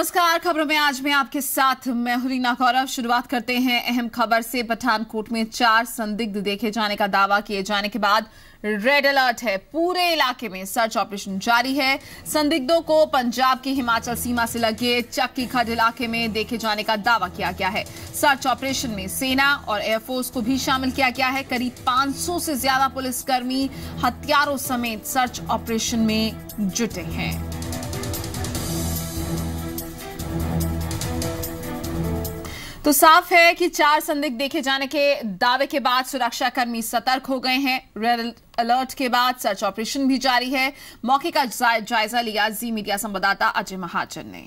नमस्कार। खबरों में आज मैं आपके साथ मैं हूं रीना गौरव। शुरुआत करते हैं अहम खबर से। पठानकोट में 4 संदिग्ध देखे जाने का दावा किए जाने के बाद रेड अलर्ट है। पूरे इलाके में सर्च ऑपरेशन जारी है। संदिग्धों को पंजाब की हिमाचल सीमा से लगे चक्की खड्ड इलाके में देखे जाने का दावा किया गया है। सर्च ऑपरेशन में सेना और एयरफोर्स को भी शामिल किया गया है। करीब 500 से ज्यादा पुलिसकर्मी हथियारों समेत सर्च ऑपरेशन में जुटे हैं। तो साफ है कि 4 संदिग्ध देखे जाने के दावे के बाद सुरक्षाकर्मी सतर्क हो गए हैं। रेड अलर्ट के बाद सर्च ऑपरेशन भी जारी है। मौके का जायजा लिया जी मीडिया संवाददाता अजय महाजन ने।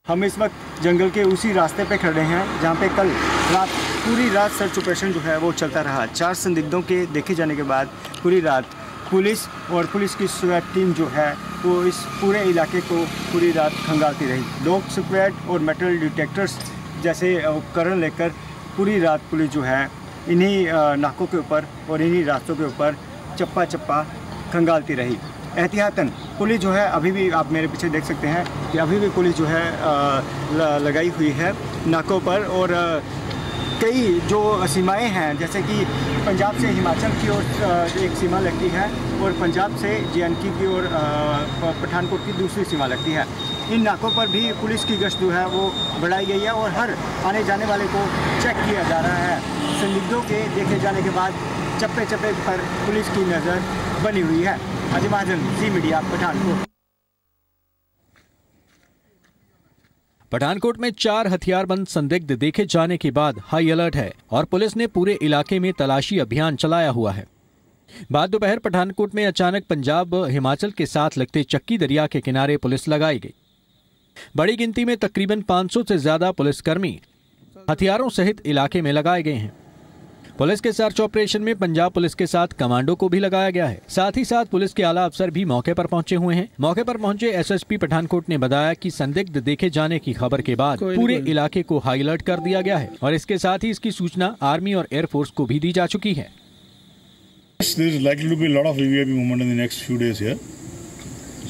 हम इस वक्त जंगल के उसी रास्ते पे खड़े हैं जहां पे कल रात पूरी रात सर्च ऑपरेशन जो है वो चलता रहा। 4 संदिग्धों के देखे जाने के बाद पूरी रात पुलिस और पुलिस की स्क्वाड टीम जो है वो इस पूरे इलाके को पूरी रात खंगालती रही। डॉग स्क्वाड और मेटल डिटेक्टर्स जैसे उपकरण लेकर पूरी रात पुलिस जो है इन्हीं नाकों के ऊपर और इन्हीं रास्तों के ऊपर चप्पा चप्पा खंगालती रही। एहतियातन पुलिस जो है अभी भी आप मेरे पीछे देख सकते हैं कि अभी भी पुलिस जो है लगाई हुई है नाकों पर। और कई जो सीमाएं हैं जैसे कि पंजाब से हिमाचल की ओर एक सीमा लगती है और पंजाब से JNK की ओर पठानकोट की दूसरी सीमा लगती है। इन नाकों पर भी पुलिस की गश्त जो है वो बढ़ाई गई है और हर आने जाने वाले को चेक किया जा रहा है। संदिग्धों के देखे जाने के बाद चप्पे चप्पे पर पुलिस की नज़र बनी हुई है। अजय महाजन, जी मीडिया, पठानकोट। पठानकोट में 4 हथियारबंद संदिग्ध देखे जाने के बाद हाई अलर्ट है और पुलिस ने पूरे इलाके में तलाशी अभियान चलाया हुआ है। बाद दोपहर पठानकोट में अचानक पंजाब हिमाचल के साथ लगते चक्की दरिया के किनारे पुलिस लगाई गई। बड़ी गिनती में तकरीबन 500 से ज्यादा पुलिसकर्मी हथियारों सहित इलाके में लगाए गए हैं। पुलिस के सर्च ऑपरेशन में पंजाब पुलिस के साथ कमांडो को भी लगाया गया है। साथ ही साथ पुलिस के आला अफसर भी मौके पर पहुंचे हुए हैं। मौके पर पहुंचे SSP पठानकोट ने बताया कि संदिग्ध देखे जाने की खबर के बाद पूरे इलाके को हाई अलर्ट कर दिया गया है और इसके साथ ही इसकी सूचना आर्मी और एयरफोर्स को भी दी जा चुकी है। There is likely to be a lot of VVIP movement in the next few days here.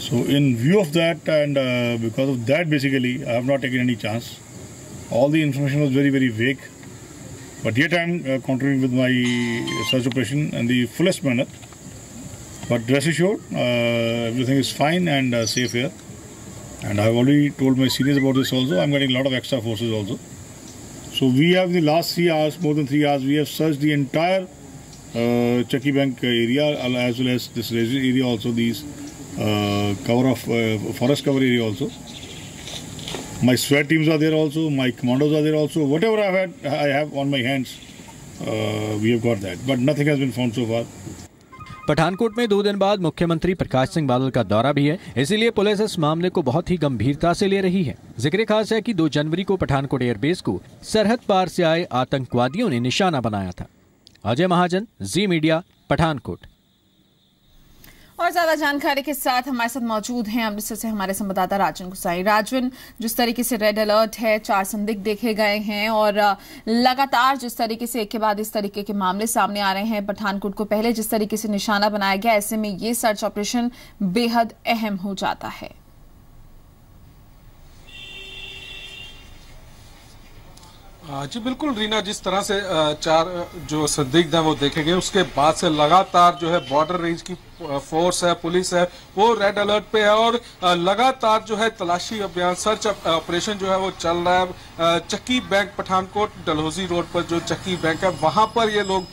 So in view of that and because of that basically I have not taken any chance. All the information was very vague. But yet I am continuing with my search operation in the fullest manner. But rest assured, everything is fine and safe here. And I have already told my seniors about this also. I am getting a lot of extra forces also. So we have in the last 3 hours, more than 3 hours, we have searched the entire Chakki Bank area as well as this area also, these cover of forest cover area also. My SWAT teams are there also, my commandos are there also. Whatever I have on my hands, we have got that. But nothing has been found so far. Pathankot में 2 दिन बाद मुख्यमंत्री प्रकाश सिंह बादल का दौरा भी है, इसीलिए police इस मामले को बहुत ही गंभीरता से ले रही है। जिक्र खास है कि 2 जनवरी को पठानकोट एयरबेस को सरहद पार से आए आतंकवादियों ने निशाना बनाया था। अजय महाजन, जी मीडिया, पठानकोट। और ज्यादा जानकारी के साथ हमारे साथ मौजूद हैं अमृतसर से हमारे संवाददाता राजन गुसाई। राजन, जिस तरीके से रेड अलर्ट है, 4 संदिग्ध देखे गए हैं और लगातार जिस तरीके से एक के बाद इस तरीके के मामले सामने आ रहे हैं, पठानकोट को पहले जिस तरीके से निशाना बनाया गया, ऐसे में ये सर्च ऑपरेशन बेहद अहम हो जाता है। जी बिल्कुल रीना, जिस तरह से 4 जो संदिग्ध हैं वो देखे गए, उसके बाद से लगातार जो है बॉर्डर रेंज की फोर्स है, पुलिस है, वो रेड अलर्ट पे है और लगातार जो है तलाशी अभियान, सर्च ऑपरेशन जो है वो चल रहा है। चक्की बैंक पठानकोट डलहौजी रोड पर जो चक्की बैंक है वहां पर ये लोग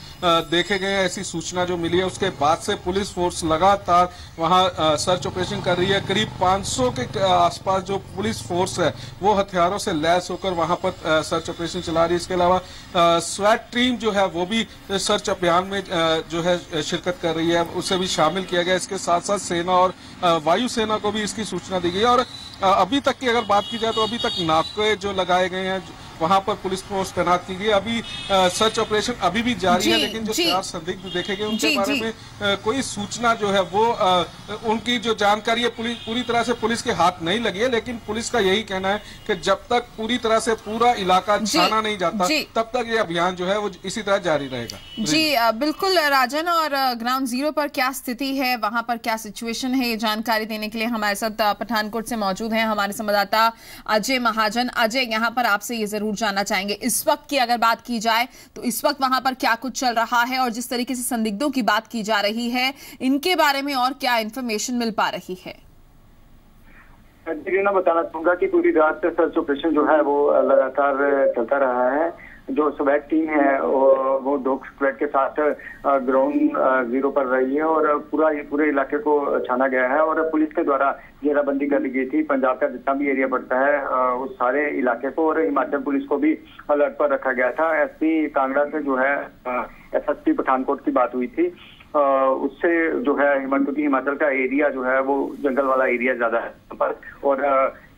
देखे गए हैं, ऐसी सूचना जो मिली है। उसके बाद से पुलिस फोर्स लगातार वहां सर्च ऑपरेशन कर रही है। करीब 500 के आसपास जो पुलिस फोर्स है वो हथियारों से लैस होकर वहां पर सर्च ऑपरेशन चला रही है। इसके अलावा SWAT टीम जो है वो भी सर्च अभियान में जो है शिरकत कर रही है, उसे भी शामिल किया गया। इसके साथ साथ सेना और वायुसेना को भी इसकी सूचना दी गई है। और अभी तक की अगर बात की जाए तो अभी तक नाके जो लगाए गए हैं वहां पर पुलिस फोर्स तैनात की गई। अभी सर्च ऑपरेशन अभी भी जारी है, लेकिन जो 4 संदिग्ध देखे गए उनके बारे में कोई सूचना जो है वो उनकी जो जानकारी है पूरी तरह से पुलिस के हाथ नहीं लगी है। लेकिन पुलिस का यही कहना है कि जब तक पूरी तरह से पूरा इलाका छाना नहीं जाता तब तक ये अभियान जो है वो इसी तरह जारी रहेगा। जी बिल्कुल राजन, और ग्राउंड जीरो पर क्या स्थिति है, वहां पर क्या सिचुएशन है, ये जानकारी देने के लिए हमारे साथ पठानकोट से मौजूद हैं हमारे संवाददाता अजय महाजन। अजय, यहाँ पर आपसे ये जरूर जानना चाहेंगे, इस वक्त की अगर बात की जाए तो इस वक्त वहां पर क्या कुछ चल रहा है, और जिस तरीके से संदिग्धों की बात की जा रही है इनके बारे में और क्या इंफॉर्मेशन मिल पा रही है? मैं बताना चाहूंगा कि पूरी रात सर्च ऑपरेशन जो है वो लगातार चलता रहा है। जो स्वैट टीम है वो डॉग स्क्वाड के साथ ग्राउंड जीरो पर रही है और पूरे इलाके को छाना गया है और पुलिस के द्वारा घेराबंदी कर दी गई थी। पंजाब का जितना भी एरिया पड़ता है उस सारे इलाके को, और हिमाचल पुलिस को भी अलर्ट पर रखा गया था। एसपी कांगड़ा से जो है एसएसपी पठानकोट की बात हुई थी, उससे जो है क्योंकि हिमाचल का एरिया जो है वो जंगल वाला एरिया ज्यादा है पर, और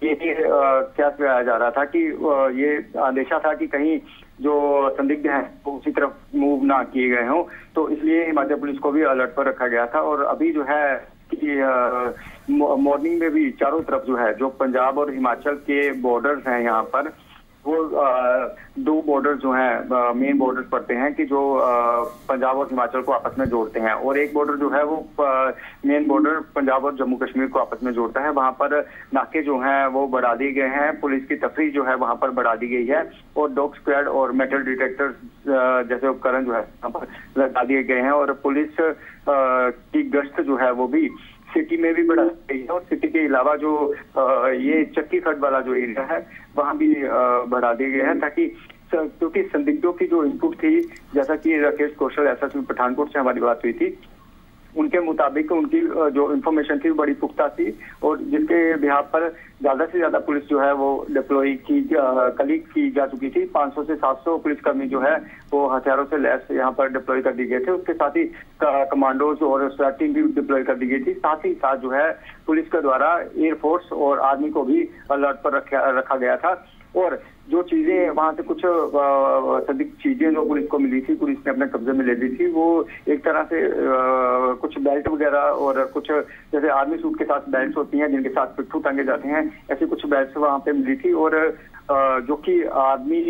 ये क्या कहा जा रहा था कि ये अंदेशा था कि कहीं जो संदिग्ध हैं वो उसी तरफ मूव ना किए गए हों, तो इसलिए हिमाचल पुलिस को भी अलर्ट पर रखा गया था। और अभी जो है कि मॉर्निंग में भी चारों तरफ जो है जो पंजाब और हिमाचल के बॉर्डर्स हैं यहाँ पर, वो 2 बॉर्डर जो हैं मेन बॉर्डर्स पड़ते हैं कि जो पंजाब और हिमाचल को आपस में जोड़ते हैं, और एक बॉर्डर जो है वो मेन बॉर्डर पंजाब और जम्मू कश्मीर को आपस में जोड़ता है। वहां पर नाके जो हैं वो बढ़ा दिए गए हैं, पुलिस की तफरीह जो है वहां पर बढ़ा दी गई है, और डॉग स्क्वाड और मेटल डिटेक्टर जैसे उपकरण जो है वहां पर लगा दिए गए हैं, और पुलिस की गश्त जो है वो भी सिटी में भी बढ़ा गई है, और सिटी के अलावा जो ये चक्की खड्ड वाला जो एरिया है वहां भी बढ़ा दिए गए हैं, ताकि क्योंकि संदिग्धों की जो इनपुट थी, जैसा कि राकेश कौशल एसएसपी पठानकोट से हमारी बात हुई थी, उनके मुताबिक उनकी जो इन्फॉर्मेशन थी बड़ी पुख्ता थी, और जिसके बिहार पर ज्यादा से ज्यादा पुलिस जो है वो डिप्लॉय की जा चुकी थी। 500 से 700 पुलिसकर्मी जो है वो हथियारों से लैस यहाँ पर डिप्लॉय कर दिए गए थे। उसके साथ ही कमांडोज और स्वैट टीम भी डिप्लॉय कर दी गई थी। साथ ही साथ जो है पुलिस के द्वारा एयरफोर्स और आर्मी को भी अलर्ट पर रखा गया था, और जो चीजें वहां से कुछ संदिग्ध चीजें जो पुलिस को मिली थी, पुलिस ने अपने कब्जे में ले ली थी, वो एक तरह से कुछ बेल्ट वगैरह और कुछ जैसे आर्मी सूट के साथ बेल्ट होती हैं जिनके साथ पिट्ठू टांगे जाते हैं, ऐसी कुछ बेल्ट वहां पे मिली थी, और जो कि आर्मी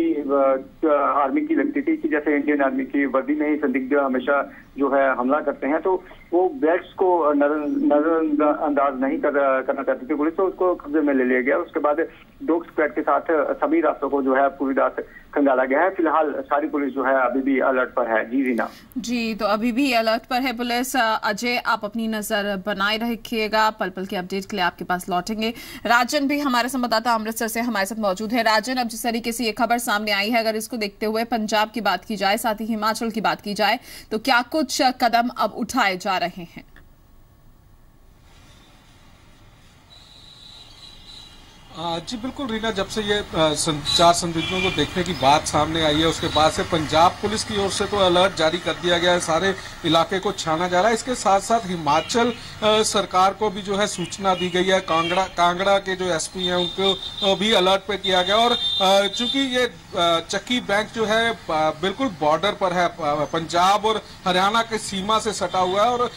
की लगती थी कि जैसे इंडियन आर्मी की वर्दी में ही संदिग्ध हमेशा जो है हमला करते हैं, तो वो बेल्ट्स को नजरअंदाज नहीं करना चाहती थी पुलिस, तो उसको कब्जे में ले लिया गया। उसके बाद डॉग स्क्वाड के साथ सभी रास्तों को जो है पूरी रात खंगाला गया है। फिलहाल सारी पुलिस जो है अभी भी अलर्ट पर है। जी रीना। जी, तो अभी भी अलर्ट पर है पुलिस। अजय, आप अपनी नजर बनाए रखिएगा, पल पल के अपडेट के लिए आपके पास लौटेंगे। राजन भी हमारे संवाददाता अमृतसर से हमारे साथ मौजूद है। राजन, अब जिस तरीके से ये खबर सामने आई है, अगर इसको देखते हुए पंजाब की बात की जाए, साथ ही हिमाचल की बात की जाए, तो क्या कुछ कदम अब उठाए जा रहे हैं? जी बिल्कुल रीना, जब से ये 4 संदिग्धों को देखने की बात सामने आई है उसके बाद से पंजाब पुलिस की ओर से तो अलर्ट जारी कर दिया गया है, सारे इलाके को छाना जा रहा है। इसके साथ साथ हिमाचल सरकार को भी जो है सूचना दी गई है, कांगड़ा के जो एसपी हैं उनको भी अलर्ट पे किया गया। और चूंकि ये चक्की बैंक जो है बिल्कुल बॉर्डर पर है, पंजाब और हरियाणा के सीमा से सटा हुआ है, और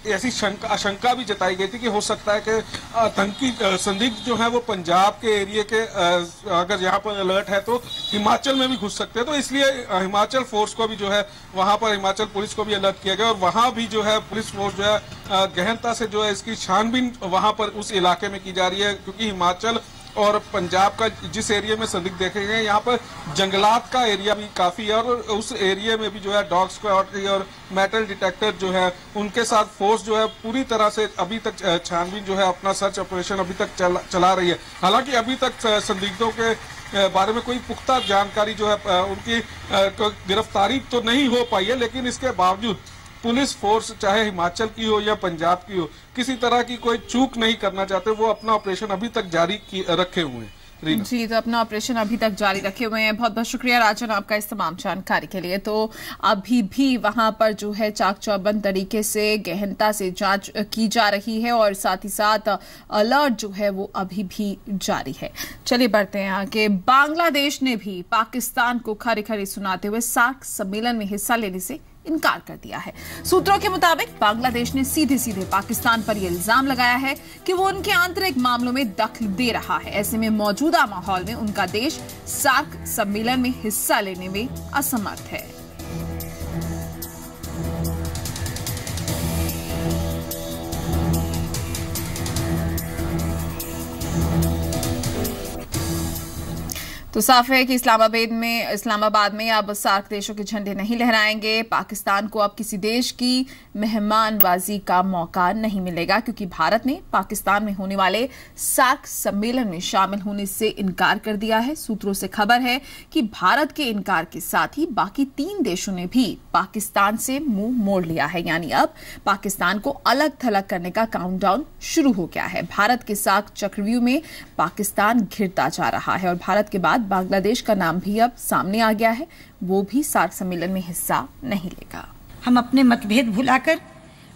ऐसी आशंका भी जताई गई थी कि हो सकता है कि आतंकी संदिग्ध जो है वो पंजाब के एरिया के अगर यहाँ पर अलर्ट है तो हिमाचल में भी घुस सकते हैं, तो इसलिए हिमाचल फोर्स को भी जो है वहां पर हिमाचल पुलिस को भी अलर्ट किया गया, और वहां भी जो है पुलिस फोर्स जो है गहनता से जो है इसकी छानबीन वहां पर उस इलाके में की जा रही है, क्योंकि हिमाचल और पंजाब का जिस एरिया में संदिग्ध देखे गए यहाँ पर जंगलात का एरिया भी काफी है, और उस एरिया में भी जो है डॉग स्क्वाड और मेटल डिटेक्टर जो है उनके साथ फोर्स जो है पूरी तरह से अभी तक छानबीन जो है अपना सर्च ऑपरेशन अभी तक चला रही है। हालांकि अभी तक संदिग्धों के बारे में कोई पुख्ता जानकारी जो है उनकी गिरफ्तारी तो नहीं हो पाई है, लेकिन इसके बावजूद पुलिस फोर्स चाहे हिमाचल की हो या पंजाब की हो, किसी तरह की कोई चूक नहीं करना चाहते, वो अपना ऑपरेशन अभी तक जारी रखे हुए हैं। जी, तो अपना ऑपरेशन अभी तक जारी रखे हुए हैं। बहुत बहुत शुक्रिया राजन आपका इस तमाम जानकारी के लिए। तो अभी भी वहां पर जो है चाक चौबंद तरीके से गहनता से जांच की जा रही है और साथ ही साथ अलर्ट जो है वो अभी भी जारी है। चलिए बढ़ते हैं आगे। बांग्लादेश ने भी पाकिस्तान को खरी खरी सुनाते हुए सार्क सम्मेलन में हिस्सा लेने से इनकार कर दिया है। सूत्रों के मुताबिक बांग्लादेश ने सीधे सीधे पाकिस्तान पर यह इल्जाम लगाया है कि वो उनके आंतरिक मामलों में दखल दे रहा है। ऐसे में मौजूदा माहौल में उनका देश सार्क सम्मेलन में हिस्सा लेने में असमर्थ है। तो साफ है कि इस्लामाबाद में अब सार्क देशों के झंडे नहीं लहराएंगे। पाकिस्तान को अब किसी देश की मेहमानबाजी का मौका नहीं मिलेगा, क्योंकि भारत ने पाकिस्तान में होने वाले सार्क सम्मेलन में शामिल होने से इनकार कर दिया है। सूत्रों से खबर है कि भारत के इनकार के साथ ही बाकी 3 देशों ने भी पाकिस्तान से मुंह मोड़ लिया है। यानी अब पाकिस्तान को अलग थलग करने का काउंटडाउन शुरू हो गया है। भारत के सार्क चक्रव्यूह में पाकिस्तान घिरता जा रहा है और भारत के बाद बांग्लादेश का नाम भी अब सामने आ गया है। वो भी सार्क सम्मेलन में हिस्सा नहीं लेगा। हम अपने मतभेद भुलाकर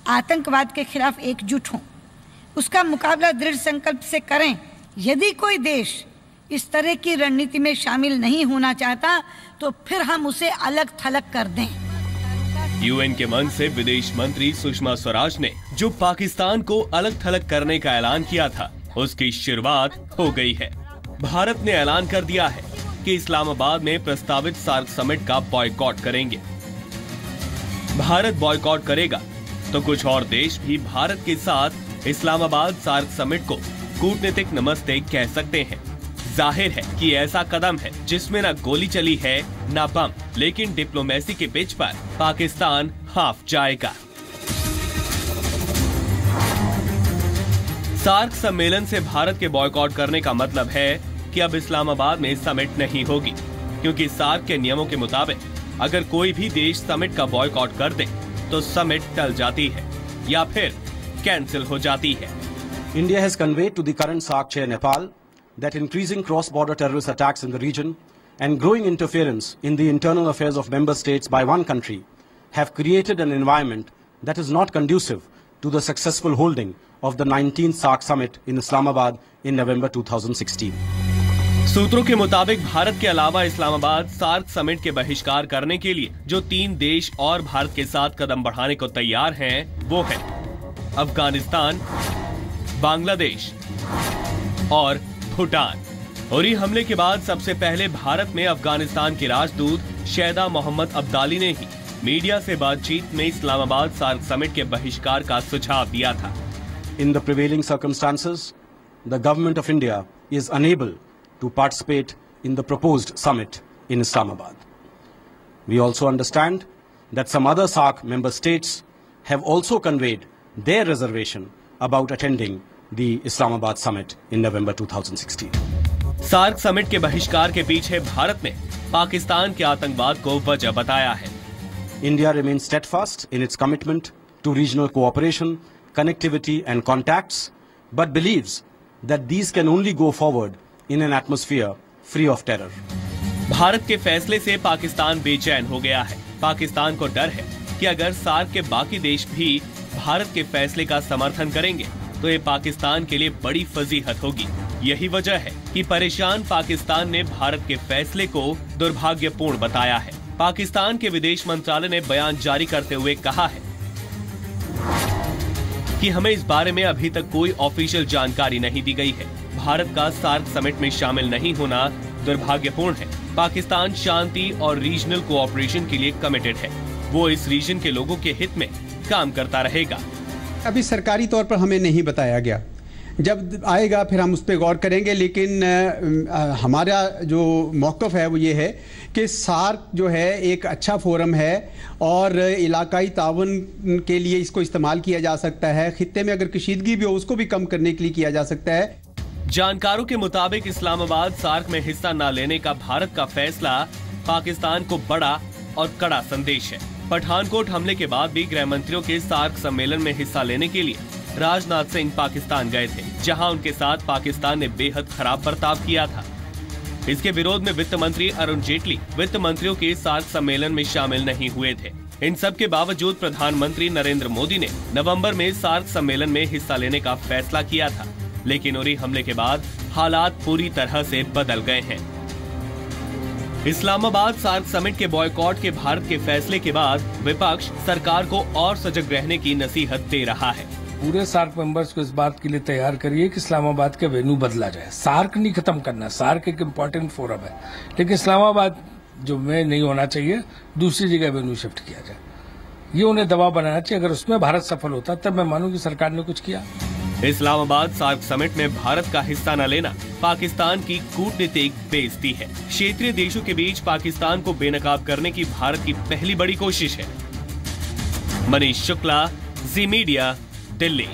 आतंकवाद के खिलाफ एकजुट हों, उसका मुकाबला दृढ़ संकल्प से करें। यदि कोई देश इस तरह की रणनीति में शामिल नहीं होना चाहता तो फिर हम उसे अलग थलग कर दें। यूएन के मंच से विदेश मंत्री सुषमा स्वराज ने जो पाकिस्तान को अलग थलग करने का ऐलान किया था, उसकी शुरुआत हो गई है। भारत ने ऐलान कर दिया है कि इस्लामाबाद में प्रस्तावित सार्क समिट का बॉयकॉट करेंगे। भारत बॉयकॉट करेगा तो कुछ और देश भी भारत के साथ इस्लामाबाद सार्क समिट को कूटनीतिक नमस्ते कह सकते हैं। जाहिर है कि ऐसा कदम है जिसमें न गोली चली है न बम, लेकिन डिप्लोमेसी के पिच पर पाकिस्तान हाफ जाएगा। सार्क सम्मेलन से भारत के बॉयकॉट करने का मतलब है कि अब इस्लामाबाद में समिट नहीं होगी, क्योंकि सार्क के नियमों के मुताबिक अगर कोई भी देश समिट का बॉयकॉट कर दे तो समिट टल जाती है या फिर कैंसिल हो जाती है। India has conveyed to the current SAARC chair Nepal that increasing cross-border terrorist attacks in the region and growing interference in the internal affairs of member states by one country have created an environment that is not conducive to the successful holding of the 19th SAARC summit in Islamabad in November 2016. सूत्रों के मुताबिक भारत के अलावा Islamabad SAARC summit के बहिष्कार करने के लिए जो 3 देश और भारत के साथ कदम बढ़ाने को तैयार हैं, वो है अफगानिस्तान, बांग्लादेश और भूटान। उरी हमले के बाद सबसे पहले भारत में अफगानिस्तान के राजदूत शैदा मोहम्मद अब्दाली ने ही मीडिया से बातचीत में इस्लामाबाद सार्क समिट के बहिष्कार का सुझाव दिया था। In the prevailing circumstances, the government of India is unable to participate in the proposed summit in Islamabad. We also understand that some other SAARC member states have also conveyed their reservation about attending the Islamabad summit in November 2016. SAARC summit के बहिष्कार के पीछे भारत ने पाकिस्तान के आतंकवाद को वजह बताया है। India remains steadfast in its commitment to regional cooperation, connectivity and contacts, but believes that these can only go forward in an atmosphere free of terror. Bharat के फैसले से पाकिस्तान बेचैन हो गया है। पाकिस्तान को डर है कि अगर सार्क के बाकी देश भी भारत के फैसले का समर्थन करेंगे तो ये पाकिस्तान के लिए बड़ी फजीहत होगी। यही वजह है कि परेशान पाकिस्तान ने भारत के फैसले को दुर्भाग्यपूर्ण बताया है। पाकिस्तान के विदेश मंत्रालय ने बयान जारी करते हुए कहा है कि हमें इस बारे में अभी तक कोई ऑफिशियल जानकारी नहीं दी गई है। भारत का सार्क समिट में शामिल नहीं होना दुर्भाग्यपूर्ण है। पाकिस्तान शांति और रीजनल कोऑपरेशन के लिए कमिटेड है। वो इस रीजन के लोगों के हित में काम करता रहेगा। अभी सरकारी तौर पर हमें नहीं बताया गया, जब आएगा फिर हम उस पर गौर करेंगे। लेकिन हमारा जो मौक़िफ़ है वो ये है कि सार्क जो है एक अच्छा फोरम है और इलाकाई ताउन के लिए इसको इस्तेमाल किया जा सकता है। खित्ते में अगर कशीदगी भी हो उसको भी कम करने के लिए किया जा सकता है। जानकारों के मुताबिक इस्लामाबाद सार्क में हिस्सा न लेने का भारत का फैसला पाकिस्तान को बड़ा और कड़ा संदेश है। पठानकोट हमले के बाद भी गृह मंत्रियों के सार्क सम्मेलन में हिस्सा लेने के लिए राजनाथ सिंह पाकिस्तान गए थे, जहां उनके साथ पाकिस्तान ने बेहद खराब बर्ताव किया था। इसके विरोध में वित्त मंत्री अरुण जेटली वित्त मंत्रियों के सार्क सम्मेलन में शामिल नहीं हुए थे। इन सब के बावजूद प्रधानमंत्री नरेंद्र मोदी ने नवंबर में सार्क सम्मेलन में हिस्सा लेने का फैसला किया था, लेकिन उरी हमले के बाद हालात पूरी तरह से बदल गए हैं। इस्लामाबाद सार्क समिट के बॉयकॉट के भारत के फैसले के बाद विपक्ष सरकार को और सजग रहने की नसीहत दे रहा है। पूरे सार्क मेंबर्स को इस बात के लिए तैयार करिए कि इस्लामाबाद का वेन्यू बदला जाए। सार्क नहीं खत्म करना, सार्क एक इम्पोर्टेंट फोरम है, लेकिन इस्लामाबाद जो में नहीं होना चाहिए, दूसरी जगह वेन्यू शिफ्ट किया जाए। ये उन्हें दबाव बनाना चाहिए। अगर उसमें भारत सफल होता तब मैं मानूं कि सरकार ने कुछ किया। इस्लामाबाद सार्क समिट में भारत का हिस्सा न लेना पाकिस्तान की कूटनीतिक बेइज्जती है। क्षेत्रीय देशों के बीच पाकिस्तान को बेनकाब करने की भारत की पहली बड़ी कोशिश है। मनीष शुक्ला, जी मीडिया, दिल्ली।